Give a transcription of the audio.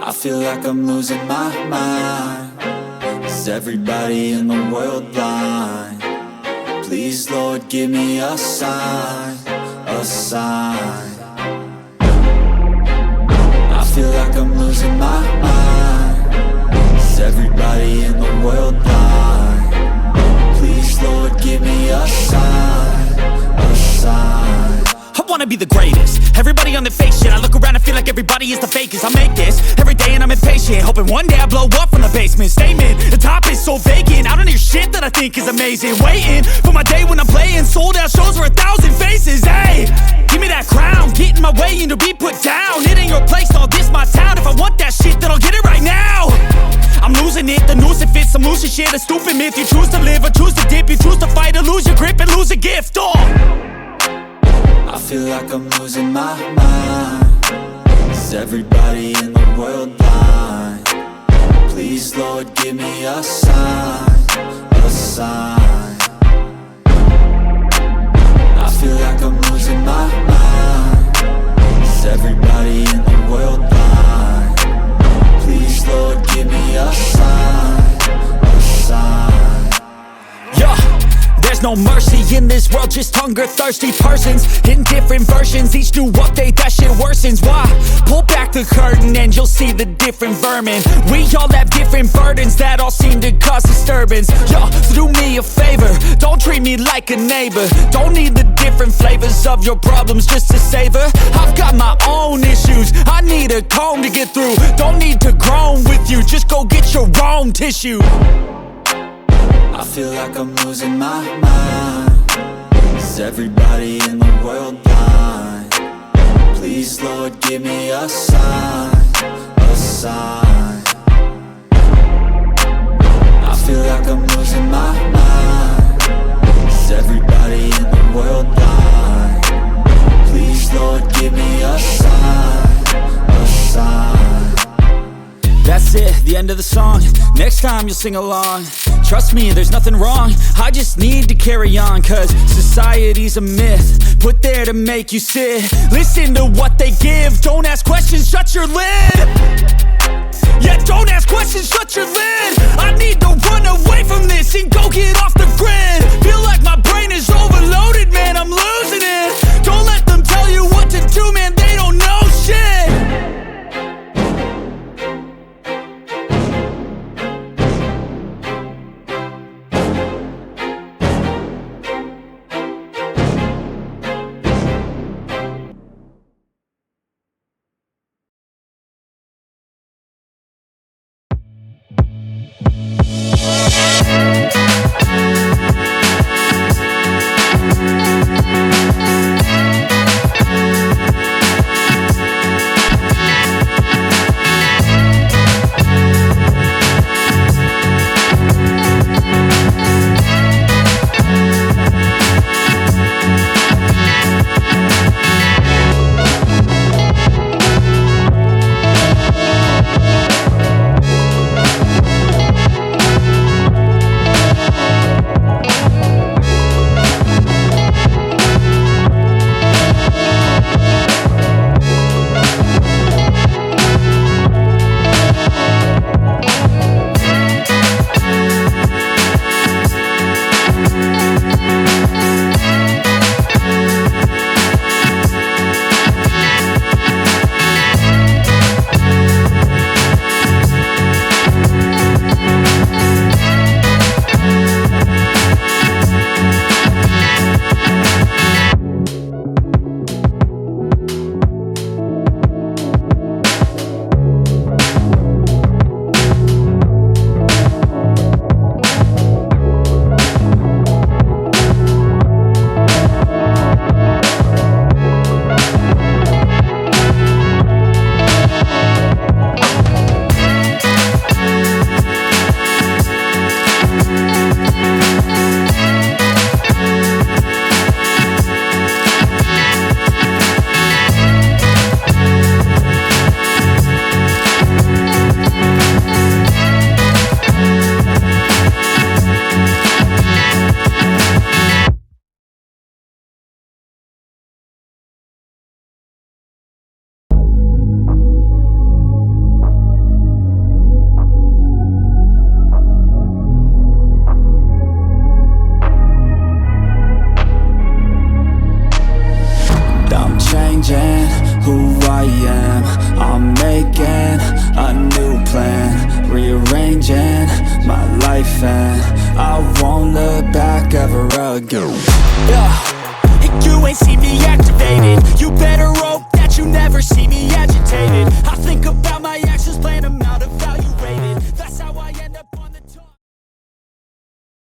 I feel like I'm losing my mind. Is everybody in the world blind? Please, Lord, give me a sign, a sign. I feel like I'm losing my mind. Is everybody in the world blind? Please, Lord, give me a sign, a sign. I wanna be the greatest. Everybody on the fake shit. I look around and feel like everybody is the fakest. I make this every day and I'm impatient, hoping one day I blow up from the basement. Statement, the top is so vacant. I don't hear shit that I think is amazing. Waiting for my day when I'm playing sold out shows for 1,000 faces. Hey, give me that crown, get in my way and to be put down. It ain't your place, no, this my town. If I want that shit, then I'll get it right now. I'm losing it, the noose it fits, some losing shit, a stupid myth. You choose to live or choose to dip, you choose to fight or lose your grip and lose a gift. I feel like I'm losing my mind. Is everybody in the world blind? Please, Lord, give me a sign, a sign. I feel like I'm losing my mind. Is everybody in the world blind? Please, Lord, give me a sign, a sign. Yeah. There's no mercy in this world, just hunger-thirsty persons in different versions. Each new update, that shit worsens. Why? Pull back the curtain and you'll see the different vermin. We all have different burdens that all seem to cause disturbance. Yo, so do me a favor, don't treat me like a neighbor. Don't need the different flavors of your problems just to savor. I've got my own issues, I need a comb to get through. Don't need to groan with you, just go get your own tissue. I feel like I'm losing my mind. Is everybody in the world blind? Please, Lord, give me a sign, a sign. I feel like I'm losing my mind. Is everybody in the world blind? Please, Lord, give me a sign, a sign. That's it, the end of the song. Next time you'll sing along. Trust me, there's nothing wrong. I just need to carry on, cause society's a myth put there to make you sit. Listen to what they give. Don't ask questions, shut your lid. Yeah, don't ask questions, shut your lid. I need to run away from this and go get off the grid. Feel like my brain is overloaded, man, I'm losing it. Don't let them tell you what to do, man, they don't know shit. am. I'm making a new plan, rearranging my life, and I won't look back ever again. Yeah. You ain't see me activated. You better hope that you never see me